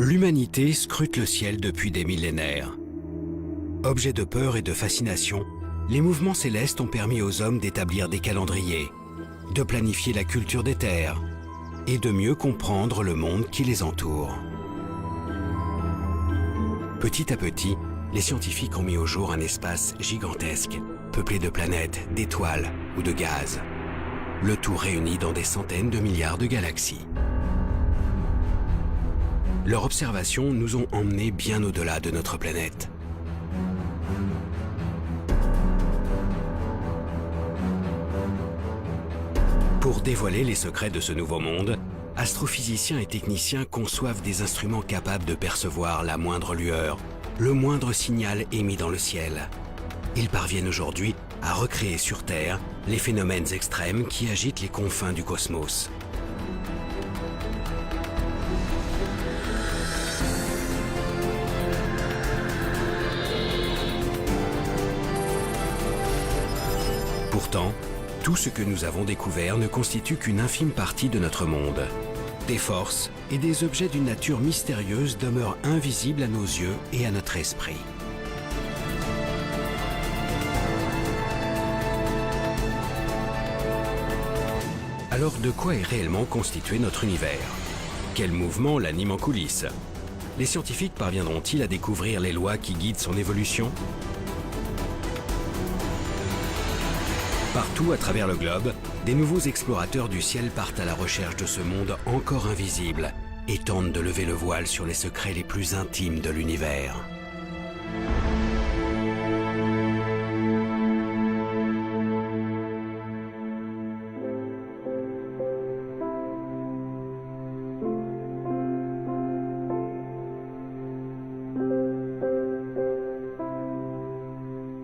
L'humanité scrute le ciel depuis des millénaires. Objets de peur et de fascination, les mouvements célestes ont permis aux hommes d'établir des calendriers, de planifier la culture des terres et de mieux comprendre le monde qui les entoure. Petit à petit, les scientifiques ont mis au jour un espace gigantesque, peuplé de planètes, d'étoiles ou de gaz. Le tout réuni dans des centaines de milliards de galaxies. Leurs observations nous ont emmenés bien au-delà de notre planète. Pour dévoiler les secrets de ce nouveau monde, astrophysiciens et techniciens conçoivent des instruments capables de percevoir la moindre lueur, le moindre signal émis dans le ciel. Ils parviennent aujourd'hui à recréer sur Terre les phénomènes extrêmes qui agitent les confins du cosmos. Pourtant, tout ce que nous avons découvert ne constitue qu'une infime partie de notre monde. Des forces et des objets d'une nature mystérieuse demeurent invisibles à nos yeux et à notre esprit. Alors de quoi est réellement constitué notre univers? Quel mouvement l'anime en coulisses? Les scientifiques parviendront-ils à découvrir les lois qui guident son évolution? Partout à travers le globe, des nouveaux explorateurs du ciel partent à la recherche de ce monde encore invisible et tentent de lever le voile sur les secrets les plus intimes de l'univers.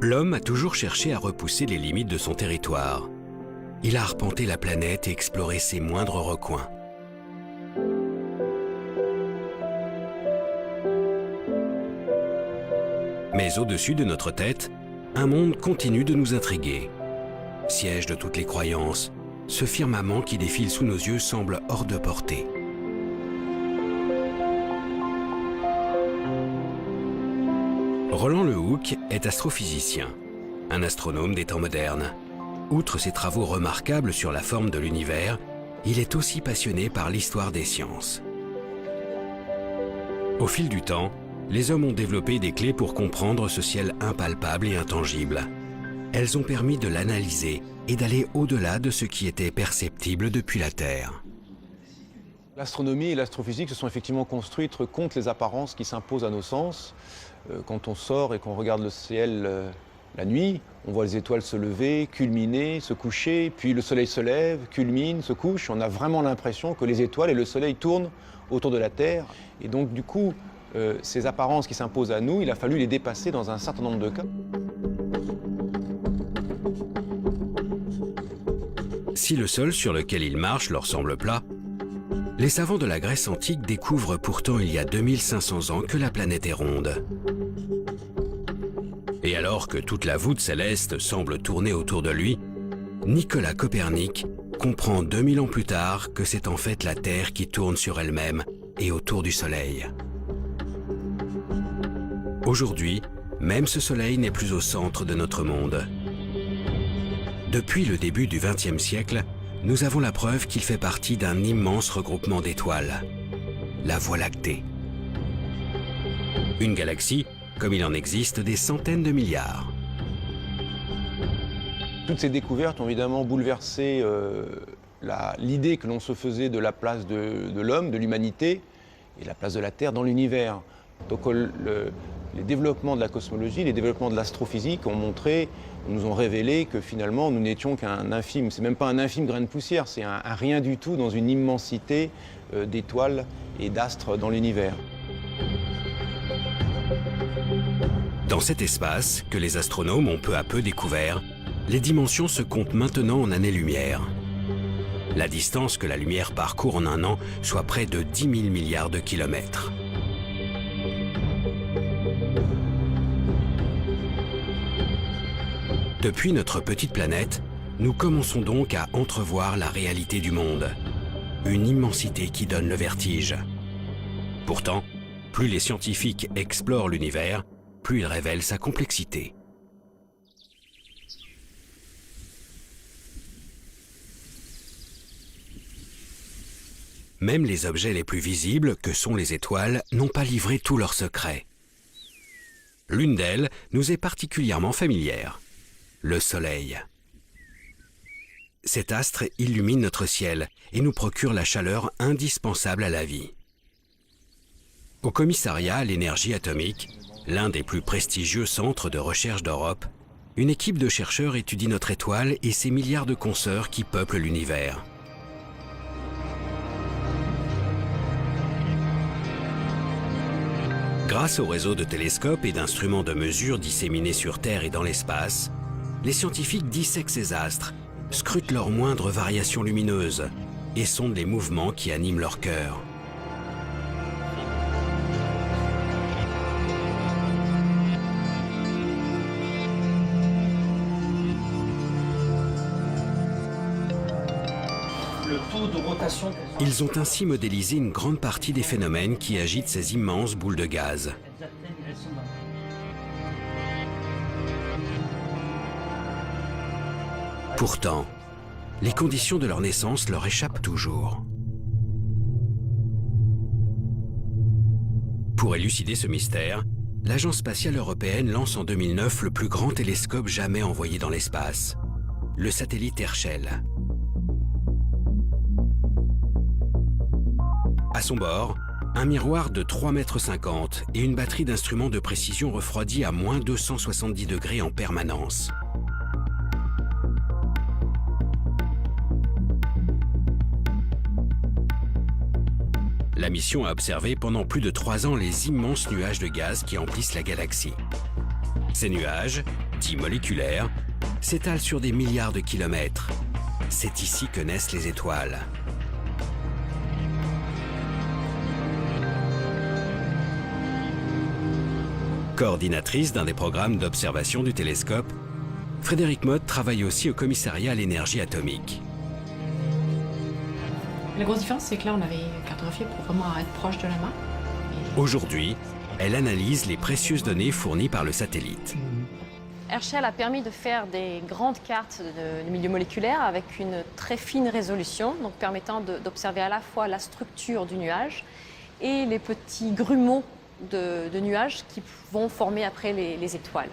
L'homme a toujours cherché à repousser les limites de son territoire. Il a arpenté la planète et exploré ses moindres recoins. Mais au-dessus de notre tête, un monde continue de nous intriguer. Siège de toutes les croyances, ce firmament qui défile sous nos yeux semble hors de portée. Roland Le Houcq est astrophysicien, un astronome des temps modernes. Outre ses travaux remarquables sur la forme de l'univers, il est aussi passionné par l'histoire des sciences. Au fil du temps, les hommes ont développé des clés pour comprendre ce ciel impalpable et intangible. Elles ont permis de l'analyser et d'aller au-delà de ce qui était perceptible depuis la Terre. L'astronomie et l'astrophysique se sont effectivement construites contre les apparences qui s'imposent à nos sens. Quand on sort et qu'on regarde le ciel la nuit, on voit les étoiles se lever, culminer, se coucher, puis le soleil se lève, culmine, se couche. On a vraiment l'impression que les étoiles et le soleil tournent autour de la Terre. Et donc du coup, ces apparences qui s'imposent à nous, il a fallu les dépasser dans un certain nombre de cas. Si le sol sur lequel ils marchent leur semble plat, les savants de la Grèce antique découvrent pourtant il y a 2500 ans que la planète est ronde. Et alors que toute la voûte céleste semble tourner autour de lui, Nicolas Copernic comprend 2000 ans plus tard que c'est en fait la Terre qui tourne sur elle-même et autour du Soleil. Aujourd'hui, même ce Soleil n'est plus au centre de notre monde. Depuis le début du XXe siècle, nous avons la preuve qu'il fait partie d'un immense regroupement d'étoiles, la Voie lactée. Une galaxie, comme il en existe des centaines de milliards. Toutes ces découvertes ont évidemment bouleversé l'idée que l'on se faisait de la place de l'homme, de l'humanité, et la place de la Terre dans l'univers. Donc les développements de la cosmologie, les développements de l'astrophysique nous ont révélé que finalement nous n'étions qu'un infime, c'est même pas un infime grain de poussière, c'est un rien du tout dans une immensité d'étoiles et d'astres dans l'univers. Dans cet espace que les astronomes ont peu à peu découvert, les dimensions se comptent maintenant en années-lumière. La distance que la lumière parcourt en un an soit près de 10 000 milliards de kilomètres. Depuis notre petite planète, nous commençons donc à entrevoir la réalité du monde. Une immensité qui donne le vertige. Pourtant, Plus les scientifiques explorent l'univers, plus ils révèlent sa complexité. Même les objets les plus visibles, que sont les étoiles, n'ont pas livré tous leurs secrets. L'une d'elles nous est particulièrement familière, le Soleil. Cet astre illumine notre ciel et nous procure la chaleur indispensable à la vie. Au commissariat à l'énergie atomique, l'un des plus prestigieux centres de recherche d'Europe, une équipe de chercheurs étudie notre étoile et ses milliards de consoeurs qui peuplent l'univers. Grâce au réseau de télescopes et d'instruments de mesure disséminés sur Terre et dans l'espace, les scientifiques dissèquent ces astres, scrutent leurs moindres variations lumineuses et sondent les mouvements qui animent leur cœur. Ils ont ainsi modélisé une grande partie des phénomènes qui agitent ces immenses boules de gaz. Pourtant, les conditions de leur naissance leur échappent toujours. Pour élucider ce mystère, l'Agence spatiale européenne lance en 2009 le plus grand télescope jamais envoyé dans l'espace, le satellite Herschel. À son bord, un miroir de 3,50 m et une batterie d'instruments de précision refroidis à moins 270 degrés en permanence. La mission a observé pendant plus de 3 ans les immenses nuages de gaz qui emplissent la galaxie. Ces nuages, dits moléculaires, s'étalent sur des milliards de kilomètres. C'est ici que naissent les étoiles. Coordinatrice d'un des programmes d'observation du télescope, Frédérique Mott travaille aussi au commissariat à l'énergie atomique. La grosse différence, c'est que là, on avait cartographié pour vraiment être proche de la main. Aujourd'hui, elle analyse les précieuses données fournies par le satellite. Herschel a permis de faire des grandes cartes de milieu moléculaire avec une très fine résolution, donc permettant d'observer à la fois la structure du nuage et les petits grumeaux de nuages qui vont former après les étoiles.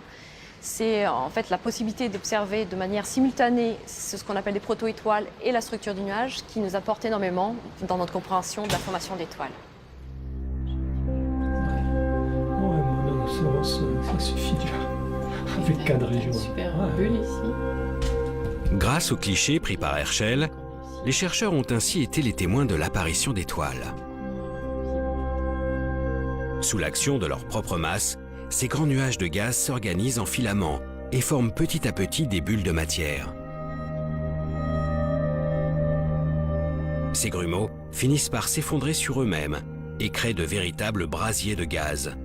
C'est en fait la possibilité d'observer de manière simultanée ce qu'on appelle des proto-étoiles et la structure du nuage qui nous apporte énormément dans notre compréhension de la formation d'étoiles. Ça suffit déjà. Avec cadré, je vois. Super bulle ici. Grâce aux clichés pris par Herschel, les chercheurs ont ainsi été les témoins de l'apparition d'étoiles. Sous l'action de leur propre masse, ces grands nuages de gaz s'organisent en filaments et forment petit à petit des bulles de matière. Ces grumeaux finissent par s'effondrer sur eux-mêmes et créent de véritables brasiers de gaz.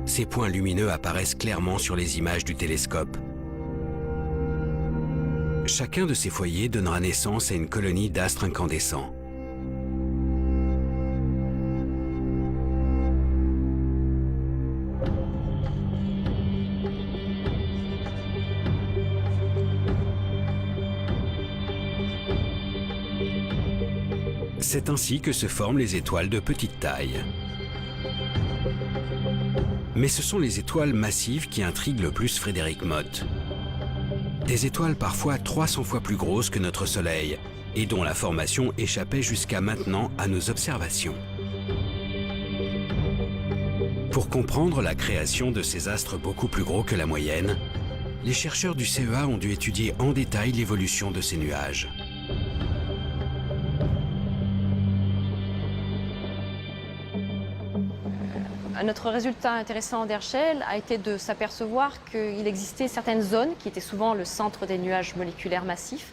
Ces points lumineux apparaissent clairement sur les images du télescope. Chacun de ces foyers donnera naissance à une colonie d'astres incandescents. C'est ainsi que se forment les étoiles de petite taille. Mais ce sont les étoiles massives qui intriguent le plus Frédérique Mott. Des étoiles parfois 300 fois plus grosses que notre Soleil et dont la formation échappait jusqu'à maintenant à nos observations. Pour comprendre la création de ces astres beaucoup plus gros que la moyenne, les chercheurs du CEA ont dû étudier en détail l'évolution de ces nuages. Notre résultat intéressant d'Herschel a été de s'apercevoir qu'il existait certaines zones qui étaient souvent le centre des nuages moléculaires massifs,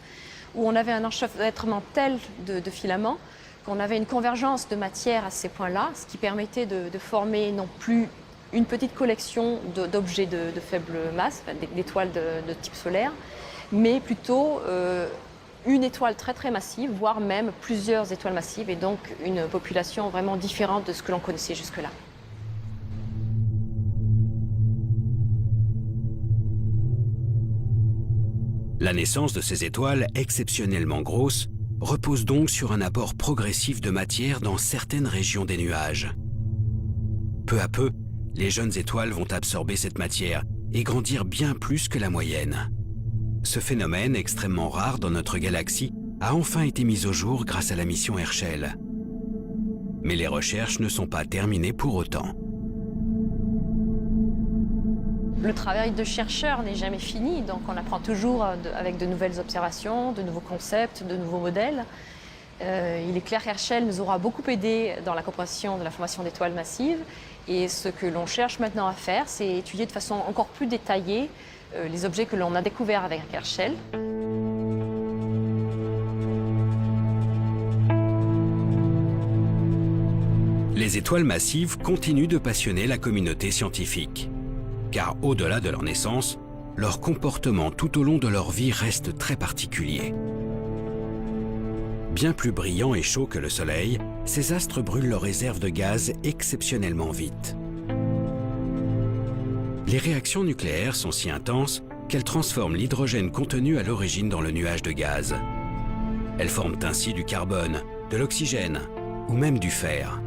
où on avait un enchevêtrement tel de filaments qu'on avait une convergence de matière à ces points-là, ce qui permettait de former non plus une petite collection d'objets de faible masse, d'étoiles de type solaire, mais plutôt une étoile très très massive, voire même plusieurs étoiles massives, et donc une population vraiment différente de ce que l'on connaissait jusque-là. La naissance de ces étoiles exceptionnellement grosses repose donc sur un apport progressif de matière dans certaines régions des nuages. Peu à peu, les jeunes étoiles vont absorber cette matière et grandir bien plus que la moyenne. Ce phénomène extrêmement rare dans notre galaxie a enfin été mis au jour grâce à la mission Herschel. Mais les recherches ne sont pas terminées pour autant. Le travail de chercheur n'est jamais fini, donc on apprend toujours avec de nouvelles observations, de nouveaux concepts, de nouveaux modèles. Il est clair qu'Herschel nous aura beaucoup aidé dans la compréhension de la formation d'étoiles massives. Et ce que l'on cherche maintenant à faire, c'est étudier de façon encore plus détaillée les objets que l'on a découverts avec Herschel. Les étoiles massives continuent de passionner la communauté scientifique. Car au-delà de leur naissance, leur comportement tout au long de leur vie reste très particulier. Bien plus brillants et chauds que le Soleil, ces astres brûlent leurs réserves de gaz exceptionnellement vite. Les réactions nucléaires sont si intenses qu'elles transforment l'hydrogène contenu à l'origine dans le nuage de gaz. Elles forment ainsi du carbone, de l'oxygène ou même du fer.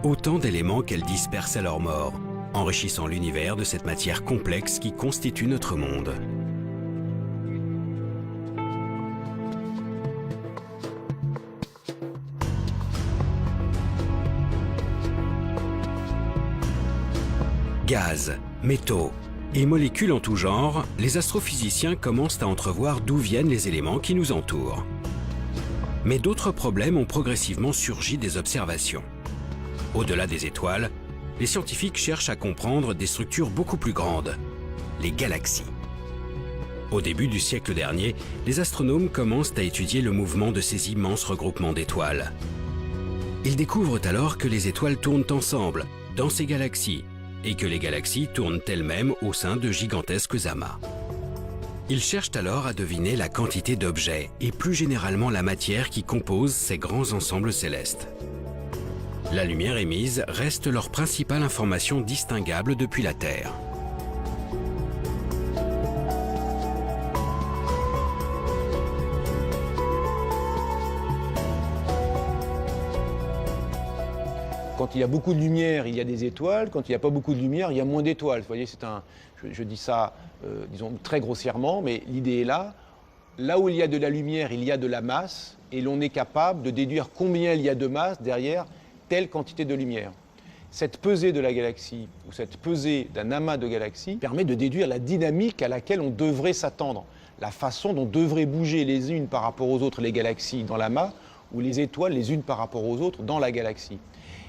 Autant d'éléments qu'elles dispersent à leur mort, enrichissant l'univers de cette matière complexe qui constitue notre monde. Gaz, métaux et molécules en tout genre, les astrophysiciens commencent à entrevoir d'où viennent les éléments qui nous entourent. Mais d'autres problèmes ont progressivement surgi des observations. Au-delà des étoiles, les scientifiques cherchent à comprendre des structures beaucoup plus grandes, les galaxies. Au début du siècle dernier, les astronomes commencent à étudier le mouvement de ces immenses regroupements d'étoiles. Ils découvrent alors que les étoiles tournent ensemble, dans ces galaxies, et que les galaxies tournent elles-mêmes au sein de gigantesques amas. Ils cherchent alors à deviner la quantité d'objets et plus généralement la matière qui compose ces grands ensembles célestes. La lumière émise reste leur principale information distinguable depuis la Terre. Quand il y a beaucoup de lumière, il y a des étoiles. Quand il n'y a pas beaucoup de lumière, il y a moins d'étoiles. Vous voyez, je dis ça, disons, très grossièrement, mais l'idée est là. Là où il y a de la lumière, il y a de la masse, et l'on est capable de déduire combien il y a de masse derrière telle quantité de lumière. Cette pesée de la galaxie, ou cette pesée d'un amas de galaxies, permet de déduire la dynamique à laquelle on devrait s'attendre, la façon dont devraient bouger les unes par rapport aux autres les galaxies dans l'amas, ou les étoiles les unes par rapport aux autres dans la galaxie.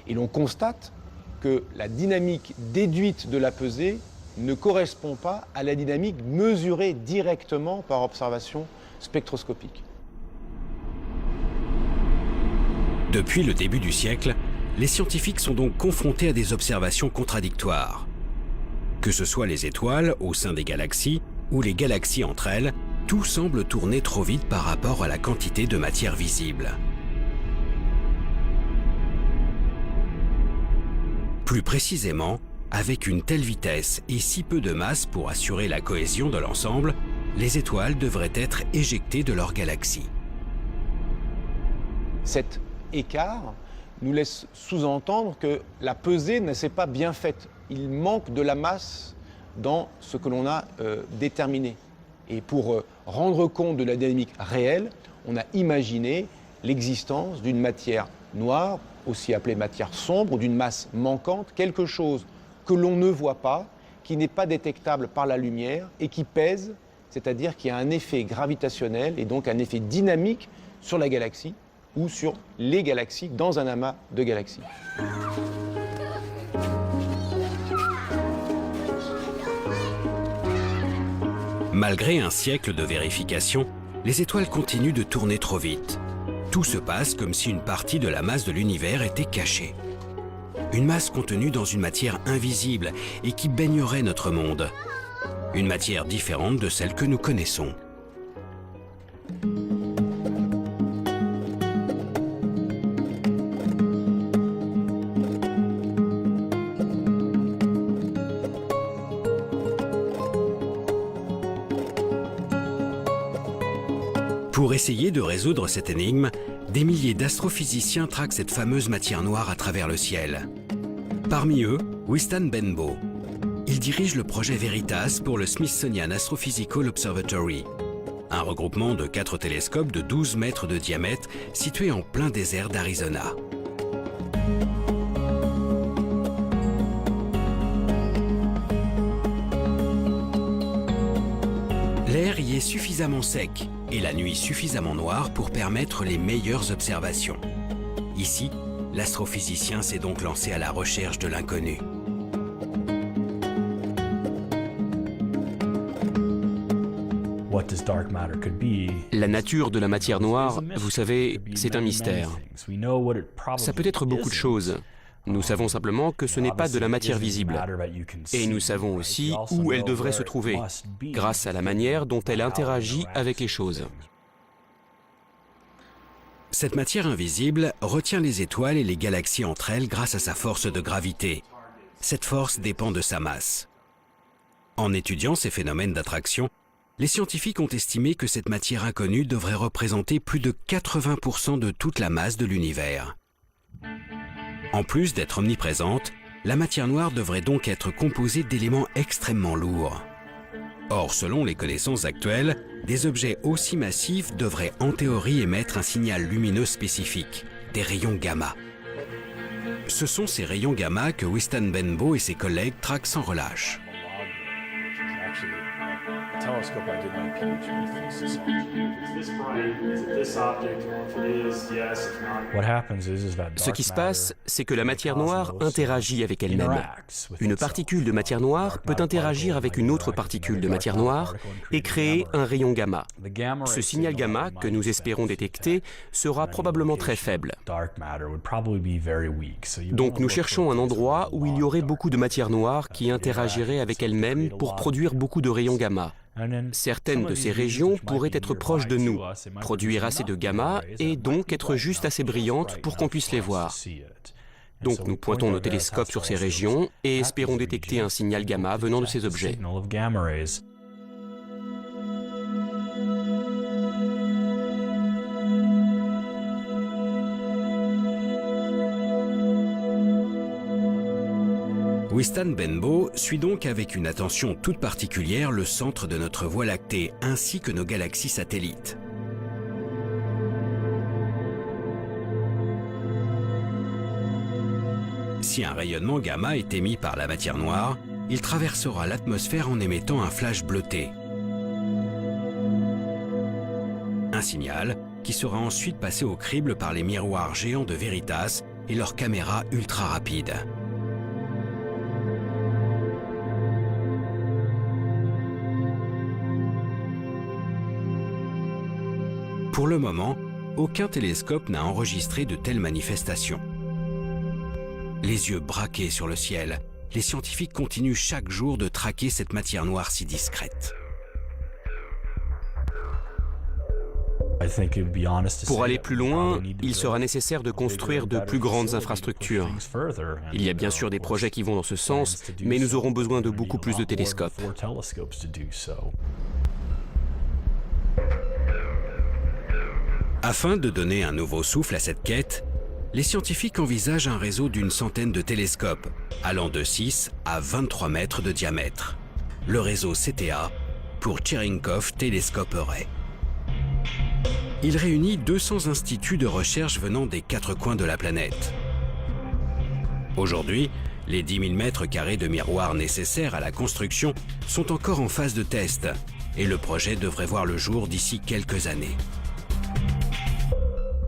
Et l'on constate que la dynamique déduite de la pesée ne correspond pas à la dynamique mesurée directement par observation spectroscopique. Depuis le début du siècle, les scientifiques sont donc confrontés à des observations contradictoires. Que ce soit les étoiles au sein des galaxies ou les galaxies entre elles, tout semble tourner trop vite par rapport à la quantité de matière visible. Plus précisément, avec une telle vitesse et si peu de masse pour assurer la cohésion de l'ensemble, les étoiles devraient être éjectées de leur galaxie. Cet écart nous laisse sous-entendre que la pesée ne s'est pas bien faite. Il manque de la masse dans ce que l'on a déterminé. Et pour rendre compte de la dynamique réelle, on a imaginé l'existence d'une matière noire, aussi appelée matière sombre, ou d'une masse manquante, quelque chose que l'on ne voit pas, qui n'est pas détectable par la lumière et qui pèse, c'est-à-dire qui a un effet gravitationnel et donc un effet dynamique sur la galaxie ou sur les galaxies dans un amas de galaxies. Malgré un siècle de vérification, les étoiles continuent de tourner trop vite. Tout se passe comme si une partie de la masse de l'univers était cachée. Une masse contenue dans une matière invisible et qui baignerait notre monde. Une matière différente de celle que nous connaissons. Pour essayer de résoudre cette énigme, des milliers d'astrophysiciens traquent cette fameuse matière noire à travers le ciel. Parmi eux, Wistan Benbow. Il dirige le projet Veritas pour le Smithsonian Astrophysical Observatory, un regroupement de 4 télescopes de 12 mètres de diamètre situés en plein désert d'Arizona. L'air y est suffisamment sec et la nuit suffisamment noire pour permettre les meilleures observations. Ici, l'astrophysicien s'est donc lancé à la recherche de l'inconnu. La nature de la matière noire, vous savez, c'est un mystère. Ça peut être beaucoup de choses. Nous savons simplement que ce n'est pas de la matière visible. Et nous savons aussi où elle devrait se trouver, grâce à la manière dont elle interagit avec les choses. Cette matière invisible retient les étoiles et les galaxies entre elles grâce à sa force de gravité. Cette force dépend de sa masse. En étudiant ces phénomènes d'attraction, les scientifiques ont estimé que cette matière inconnue devrait représenter plus de 80% de toute la masse de l'univers. En plus d'être omniprésente, la matière noire devrait donc être composée d'éléments extrêmement lourds. Or, selon les connaissances actuelles, des objets aussi massifs devraient en théorie émettre un signal lumineux spécifique, des rayons gamma. Ce sont ces rayons gamma que Wistan Benbow et ses collègues traquent sans relâche. Ce qui se passe, c'est que la matière noire interagit avec elle-même. Une particule de matière noire peut interagir avec une autre particule de matière noire et créer un rayon gamma. Ce signal gamma que nous espérons détecter sera probablement très faible. Donc nous cherchons un endroit où il y aurait beaucoup de matière noire qui interagirait avec elle-même pour produire beaucoup de rayons gamma. Certaines de ces régions pourraient être proches de nous, produire assez de gamma et donc être juste assez brillantes pour qu'on puisse les voir. Donc nous pointons nos télescopes sur ces régions et espérons détecter un signal gamma venant de ces objets. Wistan Benbow suit donc avec une attention toute particulière le centre de notre Voie lactée ainsi que nos galaxies satellites. Si un rayonnement gamma est émis par la matière noire, il traversera l'atmosphère en émettant un flash bleuté. Un signal qui sera ensuite passé au crible par les miroirs géants de Veritas et leurs caméras ultra rapides. Pour le moment, aucun télescope n'a enregistré de telles manifestations. Les yeux braqués sur le ciel, les scientifiques continuent chaque jour de traquer cette matière noire si discrète. Pour aller plus loin, il sera nécessaire de construire de plus grandes infrastructures. Il y a bien sûr des projets qui vont dans ce sens, mais nous aurons besoin de beaucoup plus de télescopes. Afin de donner un nouveau souffle à cette quête, les scientifiques envisagent un réseau d'une centaine de télescopes, allant de 6 à 23 mètres de diamètre. Le réseau CTA pour Cherenkov Telescope Array. Il réunit 200 instituts de recherche venant des 4 coins de la planète. Aujourd'hui, les 10 000 mètres carrés de miroirs nécessaires à la construction sont encore en phase de test et le projet devrait voir le jour d'ici quelques années.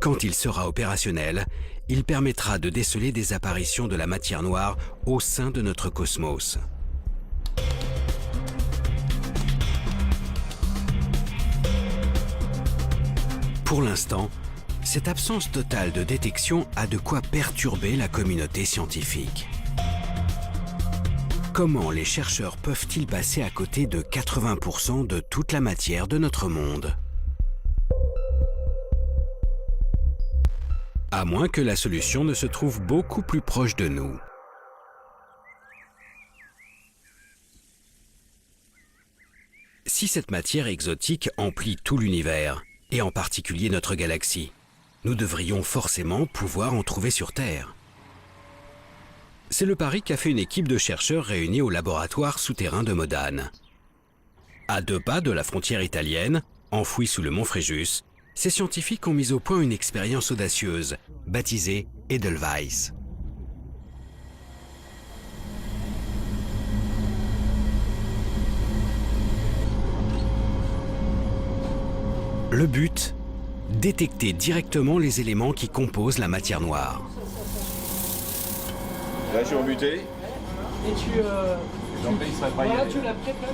Quand il sera opérationnel, il permettra de déceler des apparitions de la matière noire au sein de notre cosmos. Pour l'instant, cette absence totale de détection a de quoi perturber la communauté scientifique. Comment les chercheurs peuvent-ils passer à côté de 80% de toute la matière de notre monde ? À moins que la solution ne se trouve beaucoup plus proche de nous. Si cette matière exotique emplit tout l'univers, et en particulier notre galaxie. Nous devrions forcément pouvoir en trouver sur Terre. C'est le pari qu'a fait une équipe de chercheurs réunis au laboratoire souterrain de Modane. À 2 pas de la frontière italienne, enfouie sous le mont Fréjus, ces scientifiques ont mis au point une expérience audacieuse, baptisée Edelweiss. Le but, détecter directement les éléments qui composent la matière noire. Là, je suis rebuté. Et tu la prépares.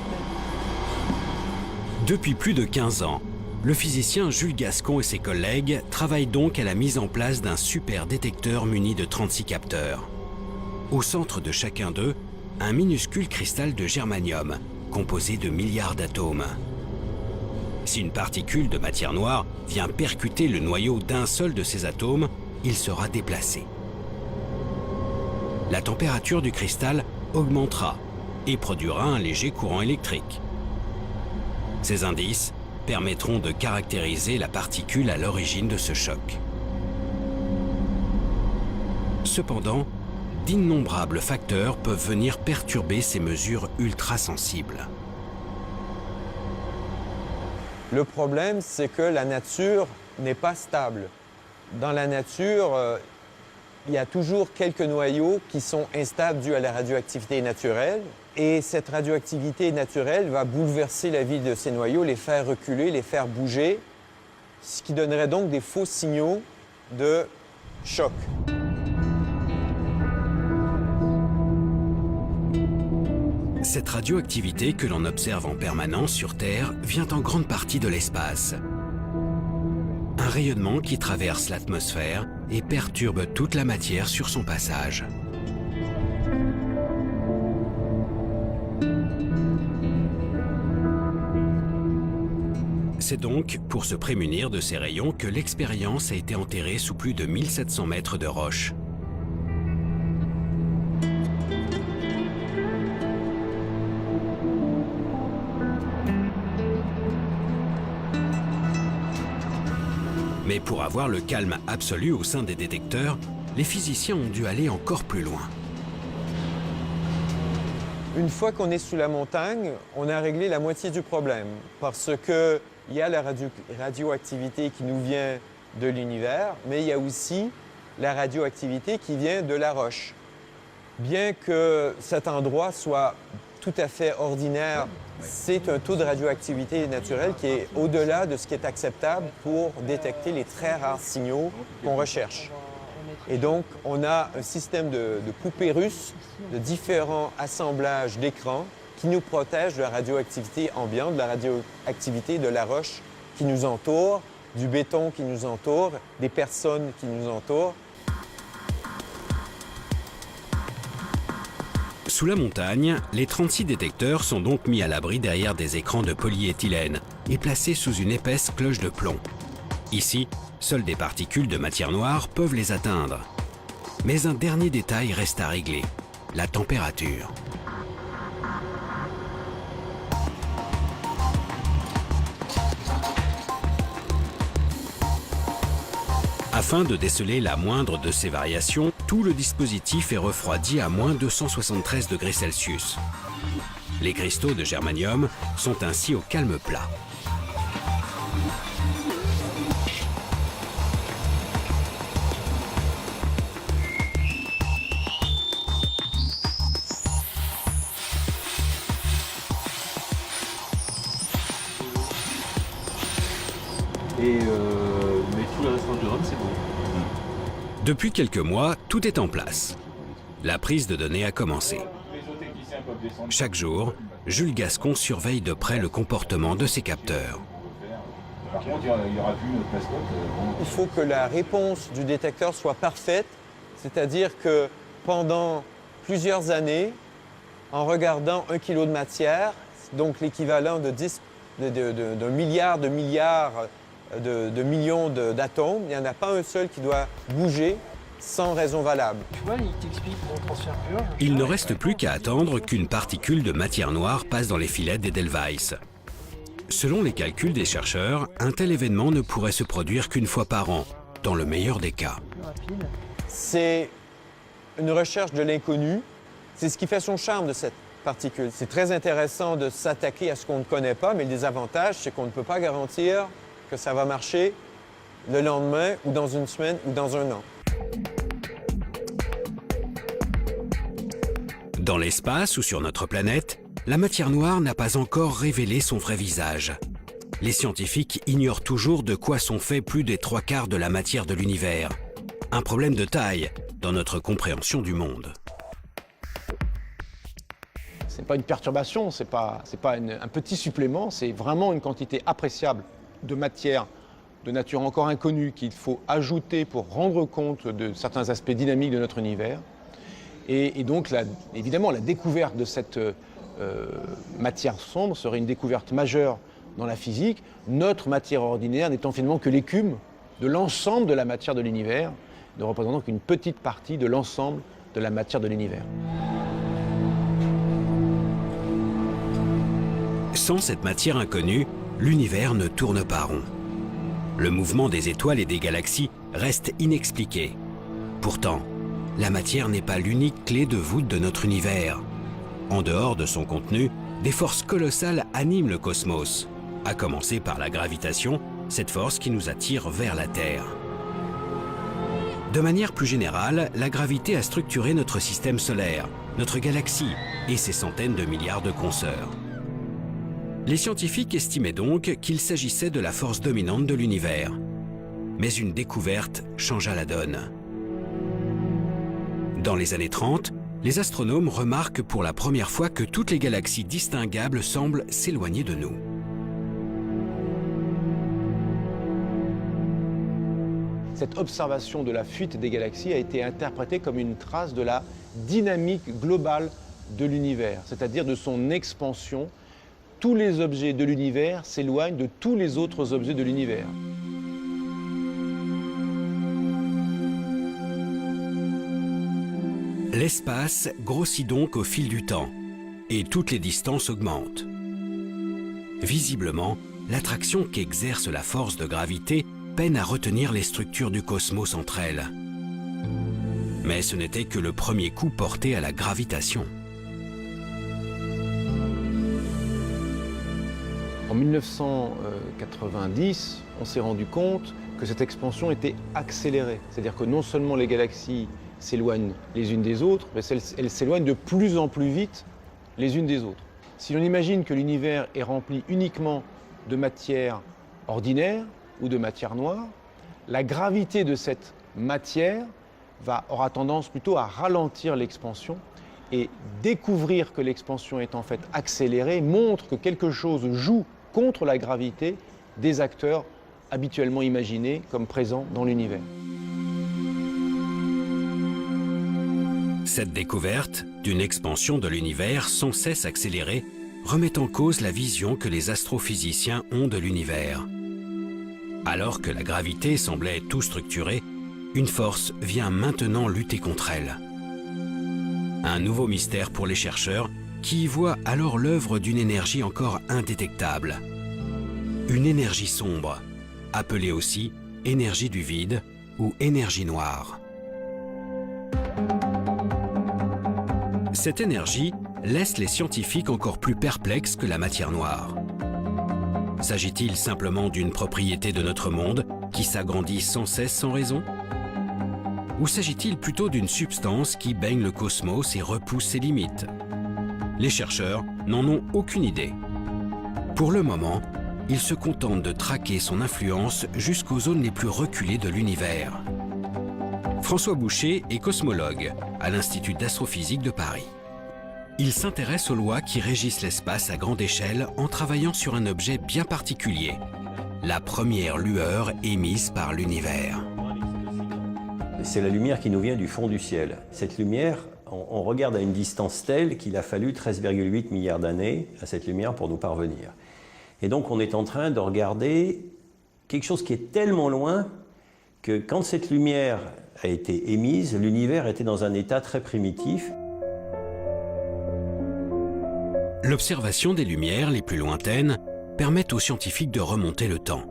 Depuis plus de 15 ans, le physicien Jules Gascon et ses collègues travaillent donc à la mise en place d'un super détecteur muni de 36 capteurs. Au centre de chacun d'eux, un minuscule cristal de germanium, composé de milliards d'atomes. Si une particule de matière noire vient percuter le noyau d'un seul de ces atomes, il sera déplacé. La température du cristal augmentera et produira un léger courant électrique. Ces indices permettront de caractériser la particule à l'origine de ce choc. Cependant, d'innombrables facteurs peuvent venir perturber ces mesures ultra-sensibles. Le problème, c'est que la nature n'est pas stable. Dans la nature, il y a toujours quelques noyaux qui sont instables dus à la radioactivité naturelle. Et cette radioactivité naturelle va bouleverser la vie de ces noyaux, les faire reculer, les faire bouger, ce qui donnerait donc des faux signaux de choc. Cette radioactivité que l'on observe en permanence sur Terre vient en grande partie de l'espace. Un rayonnement qui traverse l'atmosphère et perturbe toute la matière sur son passage. C'est donc pour se prémunir de ces rayons que l'expérience a été enterrée sous plus de 1700 mètres de roche. Mais pour avoir le calme absolu au sein des détecteurs, les physiciens ont dû aller encore plus loin. Une fois qu'on est sous la montagne, on a réglé la moitié du problème parce qu'il y a la radioactivité qui nous vient de l'univers, mais il y a aussi la radioactivité qui vient de la roche. Bien que cet endroit soit tout à fait ordinaire, c'est un taux de radioactivité naturelle qui est au-delà de ce qui est acceptable pour détecter les très rares signaux qu'on recherche. Et donc, on a un système de poupées russes, de différents assemblages d'écrans qui nous protègent de la radioactivité ambiante, de la radioactivité de la roche qui nous entoure, du béton qui nous entoure, des personnes qui nous entourent. Sous la montagne, les 36 détecteurs sont donc mis à l'abri derrière des écrans de polyéthylène et placés sous une épaisse cloche de plomb. Ici, seules des particules de matière noire peuvent les atteindre. Mais un dernier détail reste à régler, la température. Afin de déceler la moindre de ces variations, tout le dispositif est refroidi à moins 273 degrés Celsius. Les cristaux de germanium sont ainsi au calme plat. Mais tout le restant du rhum, c'est bon. Depuis quelques mois, tout est en place. La prise de données a commencé. Chaque jour, Jules Gascon surveille de près le comportement de ses capteurs. Par contre, il n'y aura plus notre mascotte. Il faut que la réponse du détecteur soit parfaite, c'est-à-dire que pendant plusieurs années, en regardant 1 kilo de matière, donc l'équivalent d'un milliard de millions d'atomes, il n'y en a pas un seul qui doit bouger sans raison valable. Tu vois, il t'explique mon transfert pur. Il ne reste plus qu'à attendre qu'une particule de matière noire passe dans les filets d'Edelweiss. Selon les calculs des chercheurs, un tel événement ne pourrait se produire qu'une fois par an, dans le meilleur des cas. C'est une recherche de l'inconnu. C'est ce qui fait son charme de cette particule. C'est très intéressant de s'attaquer à ce qu'on ne connaît pas, mais le désavantage, c'est qu'on ne peut pas garantir que ça va marcher le lendemain, ou dans une semaine, ou dans un an. Dans l'espace ou sur notre planète, la matière noire n'a pas encore révélé son vrai visage. Les scientifiques ignorent toujours de quoi sont faits plus des 3/4 de la matière de l'univers. Un problème de taille dans notre compréhension du monde. Ce n'est pas une perturbation, ce n'est pas un petit supplément, c'est vraiment une quantité appréciable de matière de nature encore inconnue qu'il faut ajouter pour rendre compte de certains aspects dynamiques de notre univers. Et donc, évidemment, la découverte de cette matière sombre serait une découverte majeure dans la physique, notre matière ordinaire n'étant finalement que l'écume de l'ensemble de la matière de l'univers, ne représentant qu'une petite partie de l'ensemble de la matière de l'univers. Sans cette matière inconnue, l'univers ne tourne pas rond. Le mouvement des étoiles et des galaxies reste inexpliqué. Pourtant, la matière n'est pas l'unique clé de voûte de notre univers. En dehors de son contenu, des forces colossales animent le cosmos, à commencer par la gravitation, cette force qui nous attire vers la Terre. De manière plus générale, la gravité a structuré notre système solaire, notre galaxie et ses centaines de milliards de consoeurs. Les scientifiques estimaient donc qu'il s'agissait de la force dominante de l'univers. Mais une découverte changea la donne. Dans les années 30, les astronomes remarquent pour la première fois que toutes les galaxies distinguables semblent s'éloigner de nous. Cette observation de la fuite des galaxies a été interprétée comme une trace de la dynamique globale de l'univers, c'est-à-dire de son expansion. Tous les objets de l'univers s'éloignent de tous les autres objets de l'univers. L'espace grossit donc au fil du temps, et toutes les distances augmentent. Visiblement, l'attraction qu'exerce la force de gravité peine à retenir les structures du cosmos entre elles. Mais ce n'était que le premier coup porté à la gravitation. En 1990, on s'est rendu compte que cette expansion était accélérée. C'est-à-dire que non seulement les galaxies s'éloignent les unes des autres, mais elles s'éloignent de plus en plus vite les unes des autres. Si l'on imagine que l'univers est rempli uniquement de matière ordinaire ou de matière noire, la gravité de cette matière aura tendance plutôt à ralentir l'expansion, et découvrir que l'expansion est en fait accélérée montre que quelque chose joue contre la gravité des acteurs habituellement imaginés comme présents dans l'univers. Cette découverte d'une expansion de l'univers sans cesse accélérée remet en cause la vision que les astrophysiciens ont de l'univers. Alors que la gravité semblait tout structurée, une force vient maintenant lutter contre elle. Un nouveau mystère pour les chercheurs qui y voient alors l'œuvre d'une énergie encore indétectable. Une énergie sombre, appelée aussi énergie du vide ou énergie noire. Cette énergie laisse les scientifiques encore plus perplexes que la matière noire. S'agit-il simplement d'une propriété de notre monde qui s'agrandit sans cesse sans raison ? Ou s'agit-il plutôt d'une substance qui baigne le cosmos et repousse ses limites? Les chercheurs n'en ont aucune idée. Pour le moment, ils se contentent de traquer son influence jusqu'aux zones les plus reculées de l'univers. François Boucher est cosmologue à l'Institut d'astrophysique de Paris. Il s'intéresse aux lois qui régissent l'espace à grande échelle en travaillant sur un objet bien particulier, la première lueur émise par l'univers. C'est la lumière qui nous vient du fond du ciel. Cette lumière, on regarde à une distance telle qu'il a fallu 13,8 milliards d'années à cette lumière pour nous parvenir. Et donc on est en train de regarder quelque chose qui est tellement loin que quand cette lumière a été émise, l'univers était dans un état très primitif. L'observation des lumières les plus lointaines permettent aux scientifiques de remonter le temps.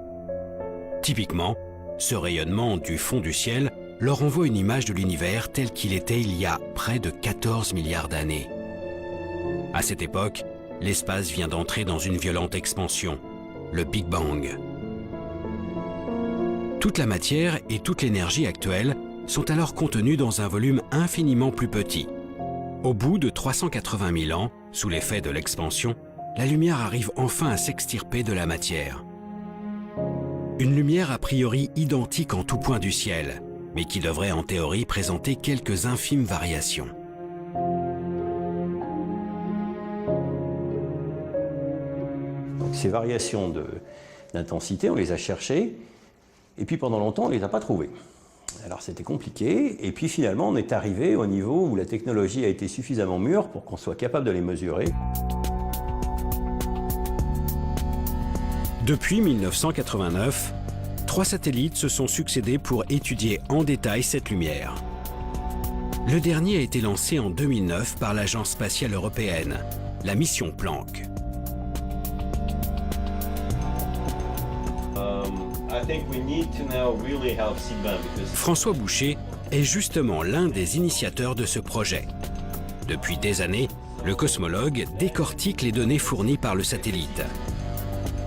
Typiquement, ce rayonnement du fond du ciel leur envoie une image de l'univers tel qu'il était il y a près de 14 milliards d'années. À cette époque, l'espace vient d'entrer dans une violente expansion, le Big Bang. Toute la matière et toute l'énergie actuelle sont alors contenues dans un volume infiniment plus petit. Au bout de 380 000 ans, sous l'effet de l'expansion, la lumière arrive enfin à s'extirper de la matière. Une lumière a priori identique en tout point du ciel, mais qui devrait en théorie présenter quelques infimes variations. Donc, ces variations d'intensité, on les a cherchées, et puis pendant longtemps, on ne les a pas trouvées. Alors c'était compliqué, et puis finalement, on est arrivé au niveau où la technologie a été suffisamment mûre pour qu'on soit capable de les mesurer. Depuis 1989, 3 satellites se sont succédés pour étudier en détail cette lumière. Le dernier a été lancé en 2009 par l'Agence spatiale européenne, la mission Planck. François Boucher est justement l'un des initiateurs de ce projet. Depuis des années, le cosmologue décortique les données fournies par le satellite.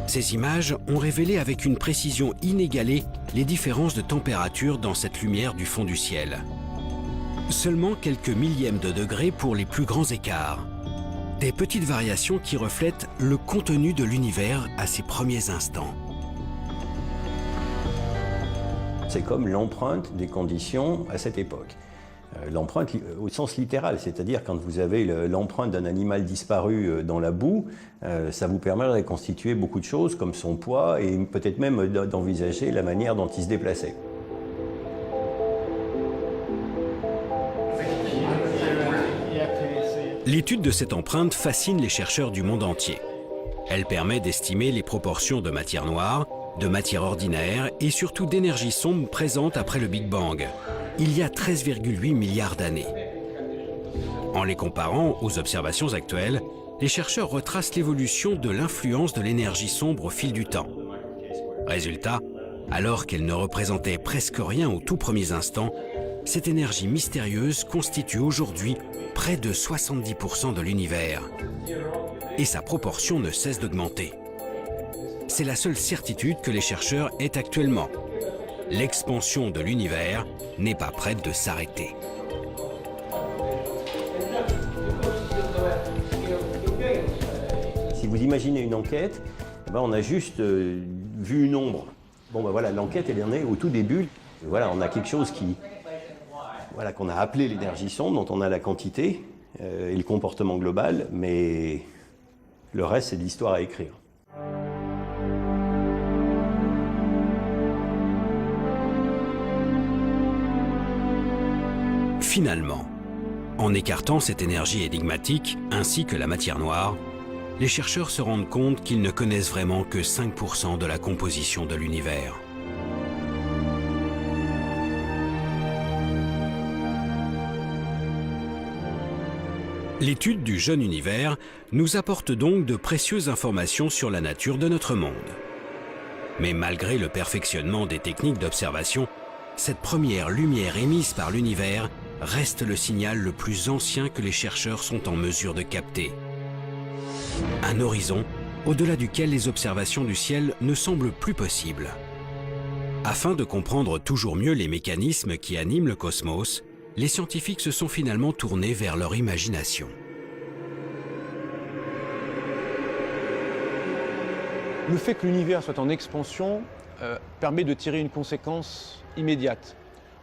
Ces images ont révélé avec une précision inégalée les différences de température dans cette lumière du fond du ciel. Seulement quelques millièmes de degrés pour les plus grands écarts. Des petites variations qui reflètent le contenu de l'univers à ses premiers instants. C'est comme l'empreinte des conditions à cette époque. L'empreinte au sens littéral, c'est-à-dire quand vous avez l'empreinte d'un animal disparu dans la boue, ça vous permet de reconstituer beaucoup de choses comme son poids et peut-être même d'envisager la manière dont il se déplaçait. L'étude de cette empreinte fascine les chercheurs du monde entier. Elle permet d'estimer les proportions de matière noire, de matière ordinaire et surtout d'énergie sombre présente après le Big Bang, il y a 13,8 milliards d'années. En les comparant aux observations actuelles, les chercheurs retracent l'évolution de l'influence de l'énergie sombre au fil du temps. Résultat, alors qu'elle ne représentait presque rien aux tout premiers instants, cette énergie mystérieuse constitue aujourd'hui près de 70% de l'univers. Et sa proportion ne cesse d'augmenter. C'est la seule certitude que les chercheurs aient actuellement. L'expansion de l'univers n'est pas prête de s'arrêter. Si vous imaginez une enquête, on a juste vu une ombre. Voilà, l'enquête elle en est au tout début. Voilà, on a quelque chose qu'on a appelé l'énergie sombre, dont on a la quantité et le comportement global, mais le reste c'est de l'histoire à écrire. Finalement, en écartant cette énergie énigmatique ainsi que la matière noire, les chercheurs se rendent compte qu'ils ne connaissent vraiment que 5% de la composition de l'univers. L'étude du jeune univers nous apporte donc de précieuses informations sur la nature de notre monde. Mais malgré le perfectionnement des techniques d'observation, cette première lumière émise par l'univers reste le signal le plus ancien que les chercheurs sont en mesure de capter. Un horizon au-delà duquel les observations du ciel ne semblent plus possibles. Afin de comprendre toujours mieux les mécanismes qui animent le cosmos, les scientifiques se sont finalement tournés vers leur imagination. Le fait que l'univers soit en expansion permet de tirer une conséquence immédiate.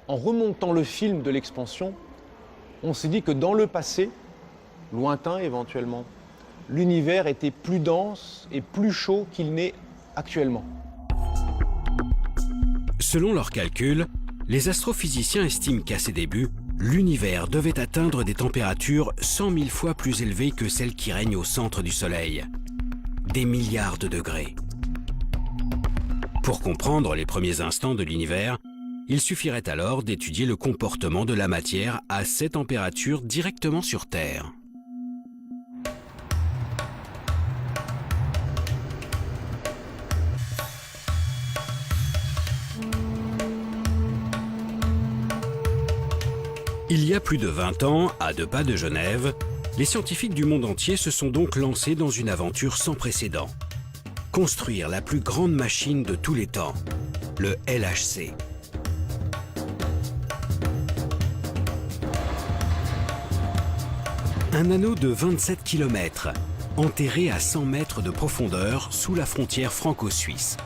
En remontant le film de l'expansion, on s'est dit que dans le passé, lointain éventuellement, l'univers était plus dense et plus chaud qu'il n'est actuellement. Selon leurs calculs, les astrophysiciens estiment qu'à ses débuts, l'univers devait atteindre des températures 100 000 fois plus élevées que celles qui règnent au centre du Soleil. Des milliards de degrés. Pour comprendre les premiers instants de l'univers, il suffirait alors d'étudier le comportement de la matière à ces températures directement sur Terre. Il y a plus de 20 ans, à 2 pas de Genève, les scientifiques du monde entier se sont donc lancés dans une aventure sans précédent. Construire la plus grande machine de tous les temps, le LHC. Un anneau de 27 km, enterré à 100 mètres de profondeur sous la frontière franco-suisse.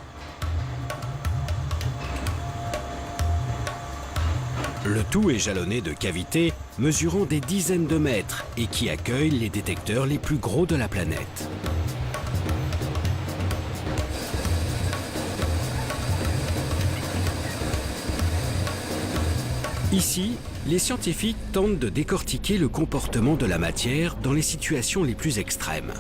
Le tout est jalonné de cavités mesurant des dizaines de mètres et qui accueillent les détecteurs les plus gros de la planète. Ici, les scientifiques tentent de décortiquer le comportement de la matière dans les situations les plus extrêmes.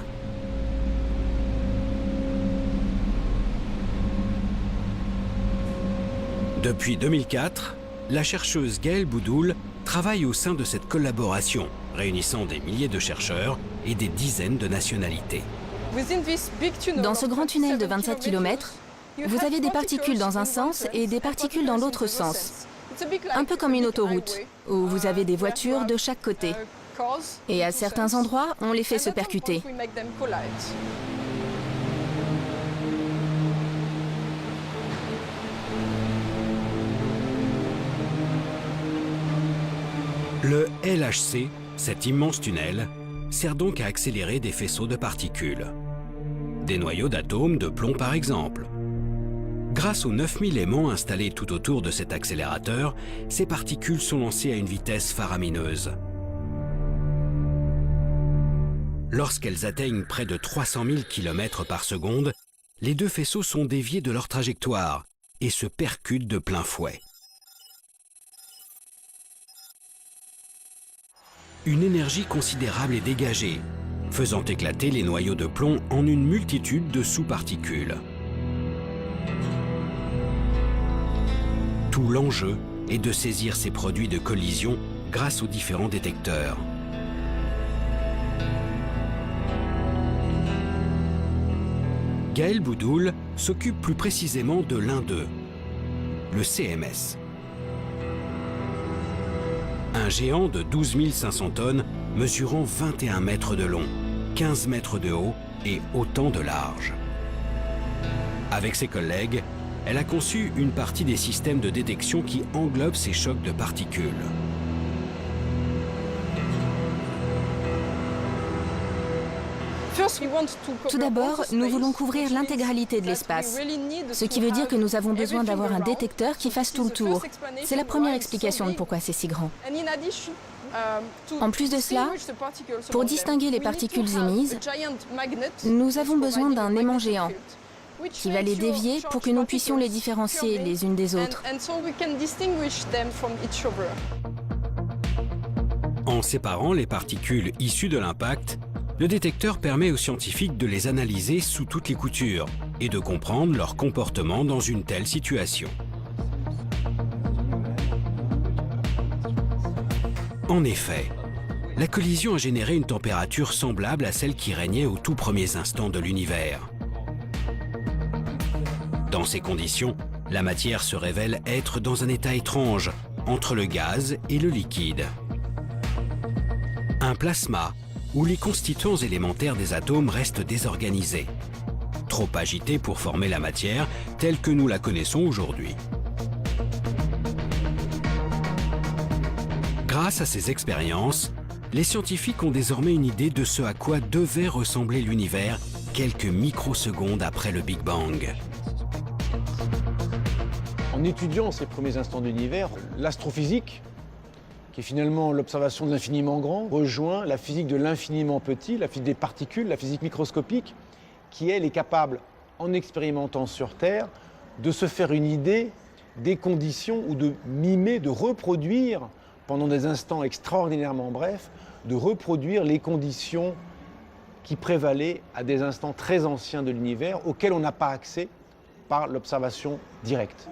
Depuis 2004, la chercheuse Gaëlle Boudoul travaille au sein de cette collaboration, réunissant des milliers de chercheurs et des dizaines de nationalités. Dans ce grand tunnel de 27 km, vous avez des particules dans un sens et des particules dans l'autre sens. Un peu comme une autoroute, où vous avez des voitures de chaque côté. Et à certains endroits, on les fait se percuter. Le LHC, cet immense tunnel, sert donc à accélérer des faisceaux de particules. Des noyaux d'atomes de plomb par exemple. Grâce aux 9000 aimants installés tout autour de cet accélérateur, ces particules sont lancées à une vitesse faramineuse. Lorsqu'elles atteignent près de 300 000 km par seconde, les deux faisceaux sont déviés de leur trajectoire et se percutent de plein fouet. Une énergie considérable est dégagée, faisant éclater les noyaux de plomb en une multitude de sous-particules. Tout l'enjeu est de saisir ces produits de collision grâce aux différents détecteurs. Gaëlle Boudoul s'occupe plus précisément de l'un d'eux, le CMS. Un géant de 12 500 tonnes mesurant 21 mètres de long, 15 mètres de haut et autant de large. Avec ses collègues, elle a conçu une partie des systèmes de détection qui englobent ces chocs de particules. Tout d'abord, nous voulons couvrir l'intégralité de l'espace, ce qui veut dire que nous avons besoin d'avoir un détecteur qui fasse tout le tour. C'est la première explication de pourquoi c'est si grand. En plus de cela, pour distinguer les particules émises, nous avons besoin d'un aimant géant qui va les dévier pour que nous puissions les différencier les unes des autres. En séparant les particules issues de l'impact, le détecteur permet aux scientifiques de les analyser sous toutes les coutures et de comprendre leur comportement dans une telle situation. En effet, la collision a généré une température semblable à celle qui régnait aux tout premiers instants de l'univers. Dans ces conditions, la matière se révèle être dans un état étrange, entre le gaz et le liquide. Un plasma, où les constituants élémentaires des atomes restent désorganisés, trop agités pour former la matière telle que nous la connaissons aujourd'hui. Grâce à ces expériences, les scientifiques ont désormais une idée de ce à quoi devait ressembler l'univers quelques microsecondes après le Big Bang. En étudiant ces premiers instants de l'univers, l'astrophysique, qui est finalement l'observation de l'infiniment grand, rejoint la physique de l'infiniment petit, la physique des particules, la physique microscopique, qui, elle, est capable, en expérimentant sur Terre, de se faire une idée des conditions ou de mimer, de reproduire, pendant des instants extraordinairement brefs, de reproduire les conditions qui prévalaient à des instants très anciens de l'univers, auxquels on n'a pas accès par l'observation directe.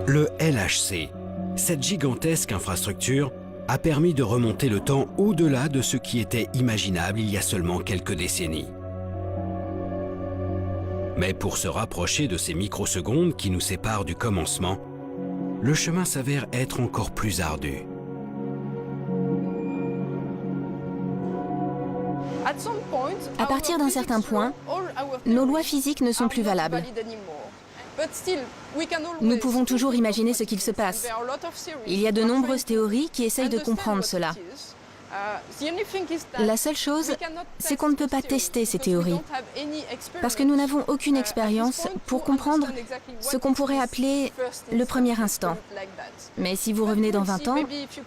Le LHC, cette gigantesque infrastructure, a permis de remonter le temps au-delà de ce qui était imaginable il y a seulement quelques décennies. Mais pour se rapprocher de ces microsecondes qui nous séparent du commencement, le chemin s'avère être encore plus ardu. À partir d'un certain point, nos lois physiques ne sont plus valables. Nous pouvons toujours imaginer ce qu'il se passe. Il y a de nombreuses théories qui essayent de comprendre cela. La seule chose, c'est qu'on ne peut pas tester ces théories, parce que nous n'avons aucune expérience pour comprendre ce qu'on pourrait appeler le premier instant. Mais si vous revenez dans 20 ans,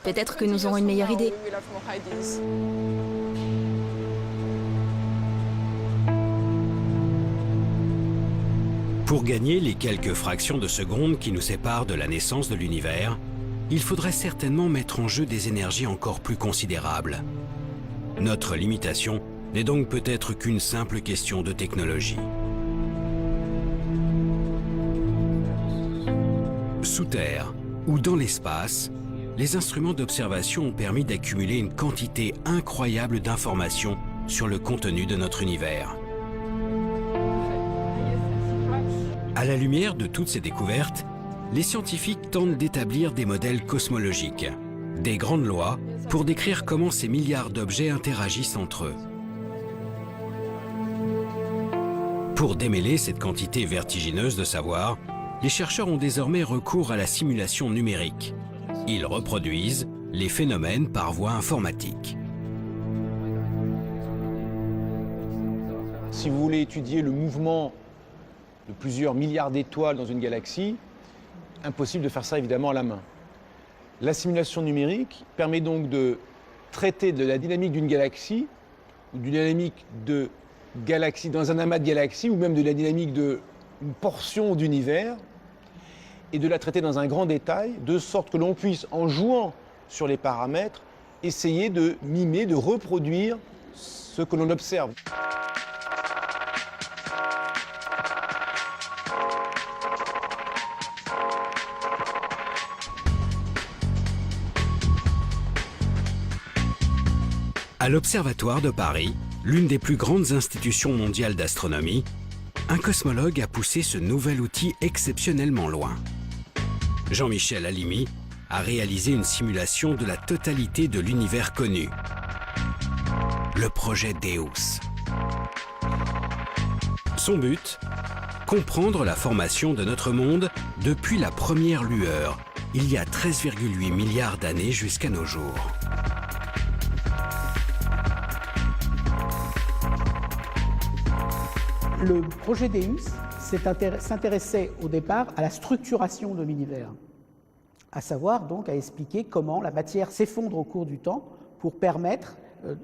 peut-être que nous aurons une meilleure idée. Pour gagner les quelques fractions de seconde qui nous séparent de la naissance de l'univers, il faudrait certainement mettre en jeu des énergies encore plus considérables. Notre limitation n'est donc peut-être qu'une simple question de technologie. Sous terre ou dans l'espace, les instruments d'observation ont permis d'accumuler une quantité incroyable d'informations sur le contenu de notre univers. À la lumière de toutes ces découvertes, les scientifiques tentent d'établir des modèles cosmologiques, des grandes lois pour décrire comment ces milliards d'objets interagissent entre eux. Pour démêler cette quantité vertigineuse de savoir, les chercheurs ont désormais recours à la simulation numérique. Ils reproduisent les phénomènes par voie informatique. Si vous voulez étudier le mouvement de plusieurs milliards d'étoiles dans une galaxie, impossible de faire ça évidemment à la main. La simulation numérique permet donc de traiter de la dynamique d'une galaxie, ou d'une dynamique de galaxie dans un amas de galaxies, ou même de la dynamique d'une portion d'univers, et de la traiter dans un grand détail, de sorte que l'on puisse, en jouant sur les paramètres, essayer de mimer, de reproduire ce que l'on observe. À l'Observatoire de Paris, l'une des plus grandes institutions mondiales d'astronomie, un cosmologue a poussé ce nouvel outil exceptionnellement loin. Jean-Michel Halimi a réalisé une simulation de la totalité de l'univers connu, le projet Deus. Son but, comprendre la formation de notre monde depuis la première lueur, il y a 13,8 milliards d'années jusqu'à nos jours. Le projet Deus s'intéressait au départ à la structuration de l'univers, à savoir donc à expliquer comment la matière s'effondre au cours du temps pour permettre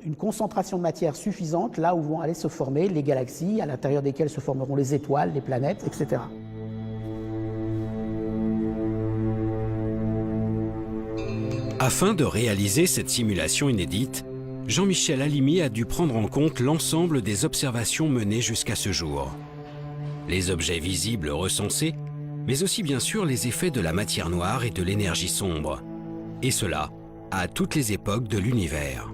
une concentration de matière suffisante là où vont aller se former les galaxies, à l'intérieur desquelles se formeront les étoiles, les planètes, etc. Afin de réaliser cette simulation inédite, Jean-Michel Halimi a dû prendre en compte l'ensemble des observations menées jusqu'à ce jour. Les objets visibles recensés, mais aussi bien sûr les effets de la matière noire et de l'énergie sombre. Et cela à toutes les époques de l'univers.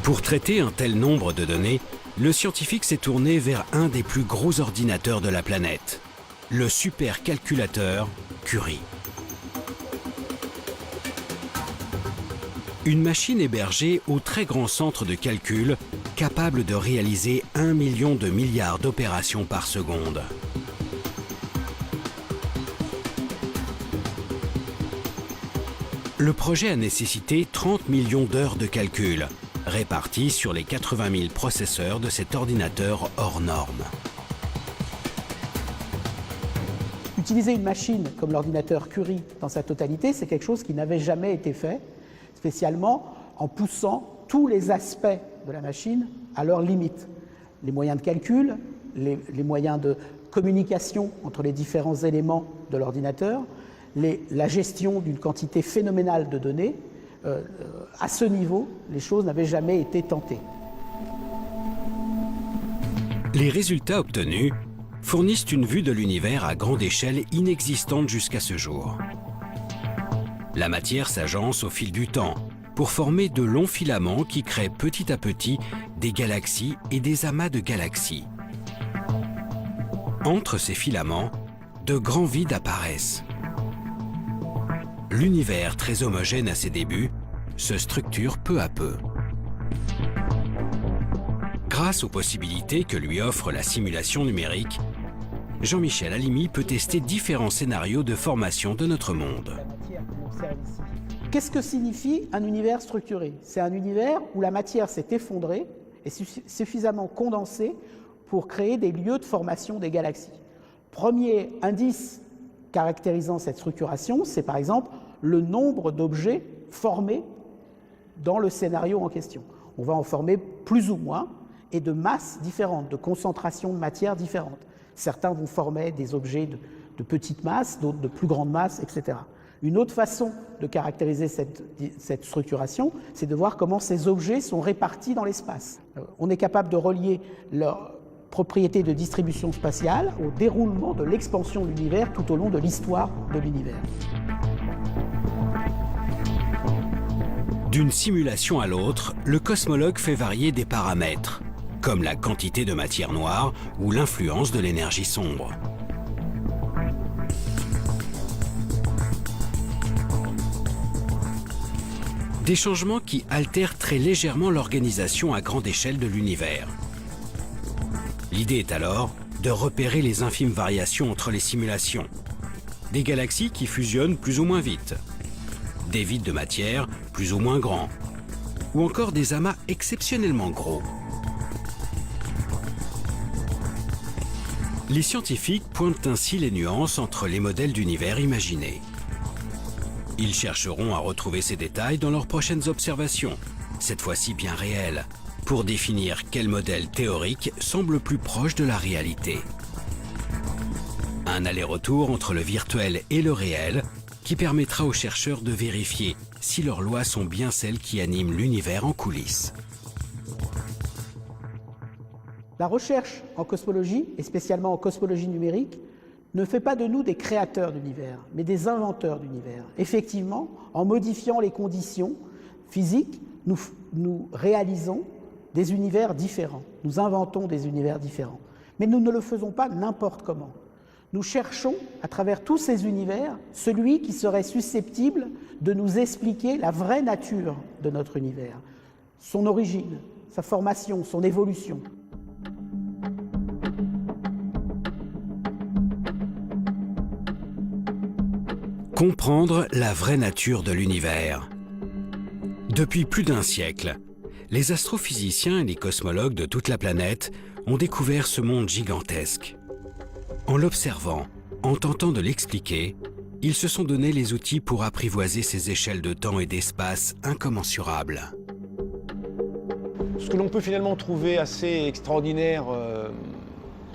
Pour traiter un tel nombre de données, le scientifique s'est tourné vers un des plus gros ordinateurs de la planète, le supercalculateur Curie. Une machine hébergée au très grand centre de calcul, capable de réaliser 1 million de milliards d'opérations par seconde. Le projet a nécessité 30 millions d'heures de calcul, répartis sur les 80 000 processeurs de cet ordinateur hors norme. Utiliser une machine comme l'ordinateur Curie dans sa totalité, c'est quelque chose qui n'avait jamais été fait, spécialement en poussant tous les aspects de la machine à leurs limites. Les moyens de calcul, les moyens de communication entre les différents éléments de l'ordinateur, la gestion d'une quantité phénoménale de données. À ce niveau, les choses n'avaient jamais été tentées. Les résultats obtenus fournissent une vue de l'univers à grande échelle inexistante jusqu'à ce jour. La matière s'agence au fil du temps, pour former de longs filaments qui créent petit à petit des galaxies et des amas de galaxies. Entre ces filaments, de grands vides apparaissent. L'univers, très homogène à ses débuts, se structure peu à peu. Grâce aux possibilités que lui offre la simulation numérique, Jean-Michel Halimi peut tester différents scénarios de formation de notre monde. Qu'est-ce que signifie un univers structuré? C'est un univers où la matière s'est effondrée et suffisamment condensée pour créer des lieux de formation des galaxies. Premier indice caractérisant cette structuration, c'est par exemple le nombre d'objets formés dans le scénario en question. On va en former plus ou moins et de masses différentes, de concentrations de matière différentes. Certains vont former des objets de petite masse, d'autres de plus grande masse, etc. Une autre façon de caractériser cette structuration, c'est de voir comment ces objets sont répartis dans l'espace. On est capable de relier leur propriété de distribution spatiale au déroulement de l'expansion de l'univers tout au long de l'histoire de l'univers. D'une simulation à l'autre, le cosmologue fait varier des paramètres, comme la quantité de matière noire ou l'influence de l'énergie sombre. Des changements qui altèrent très légèrement l'organisation à grande échelle de l'univers. L'idée est alors de repérer les infimes variations entre les simulations. Des galaxies qui fusionnent plus ou moins vite, des vides de matière plus ou moins grands, ou encore des amas exceptionnellement gros. Les scientifiques pointent ainsi les nuances entre les modèles d'univers imaginés. Ils chercheront à retrouver ces détails dans leurs prochaines observations, cette fois-ci bien réelles, pour définir quel modèle théorique semble plus proche de la réalité. Un aller-retour entre le virtuel et le réel qui permettra aux chercheurs de vérifier si leurs lois sont bien celles qui animent l'univers en coulisses. La recherche en cosmologie, et spécialement en cosmologie numérique, ne fait pas de nous des créateurs d'univers, mais des inventeurs d'univers. Effectivement, en modifiant les conditions physiques, nous réalisons des univers différents. Nous inventons des univers différents. Mais nous ne le faisons pas n'importe comment. Nous cherchons, à travers tous ces univers, celui qui serait susceptible de nous expliquer la vraie nature de notre univers, son origine, sa formation, son évolution. Comprendre la vraie nature de l'univers. Depuis plus d'un siècle, les astrophysiciens et les cosmologues de toute la planète ont découvert ce monde gigantesque. En l'observant, en tentant de l'expliquer, ils se sont donné les outils pour apprivoiser ces échelles de temps et d'espace incommensurables. Ce que l'on peut finalement trouver assez extraordinaire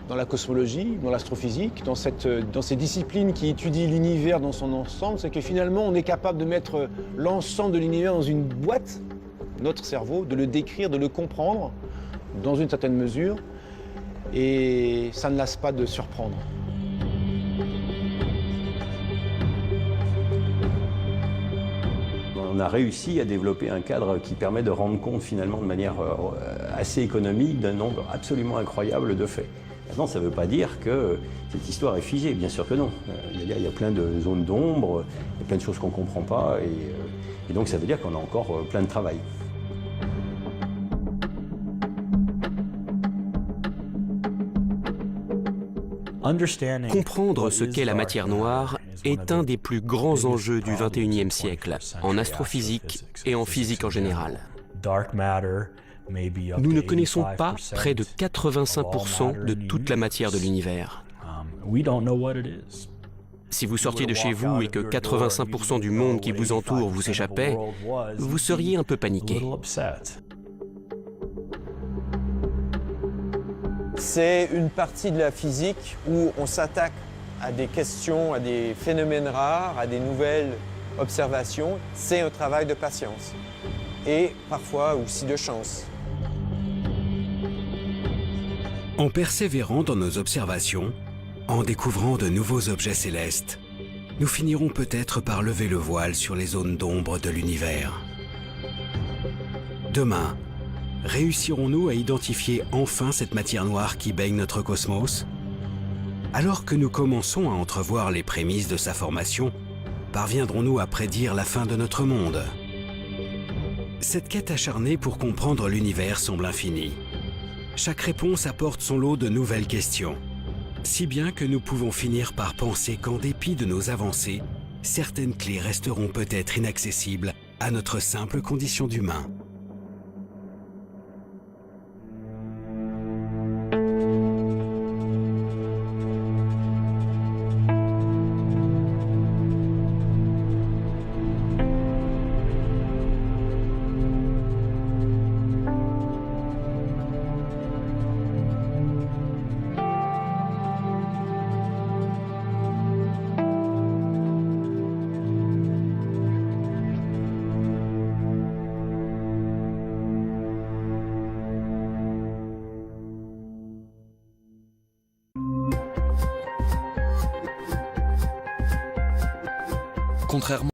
dans la cosmologie, dans l'astrophysique, dans ces disciplines qui étudient l'univers dans son ensemble, c'est que finalement on est capable de mettre l'ensemble de l'univers dans une boîte, notre cerveau, de le décrire, de le comprendre dans une certaine mesure, et ça ne lasse pas de surprendre. On a réussi à développer un cadre qui permet de rendre compte finalement de manière assez économique d'un nombre absolument incroyable de faits. Maintenant, ça ne veut pas dire que cette histoire est figée, bien sûr que non. Il y a plein de zones d'ombre, il y a plein de choses qu'on ne comprend pas, et donc ça veut dire qu'on a encore plein de travail. Comprendre ce qu'est la matière noire est un des plus grands enjeux du XXIe siècle, en astrophysique et en physique en général. Nous ne connaissons pas près de 85% de toute la matière de l'univers. Si vous sortiez de chez vous et que 85% du monde qui vous entoure vous échappait, vous seriez un peu paniqué. C'est une partie de la physique où on s'attaque à des questions, à des phénomènes rares, à des nouvelles observations. C'est un travail de patience et parfois aussi de chance. En persévérant dans nos observations, en découvrant de nouveaux objets célestes, nous finirons peut-être par lever le voile sur les zones d'ombre de l'univers. Demain, réussirons-nous à identifier enfin cette matière noire qui baigne notre cosmos? Alors que nous commençons à entrevoir les prémices de sa formation, parviendrons-nous à prédire la fin de notre monde? Cette quête acharnée pour comprendre l'univers semble infinie. Chaque réponse apporte son lot de nouvelles questions, si bien que nous pouvons finir par penser qu'en dépit de nos avancées, certaines clés resteront peut-être inaccessibles à notre simple condition d'humain. Contrairement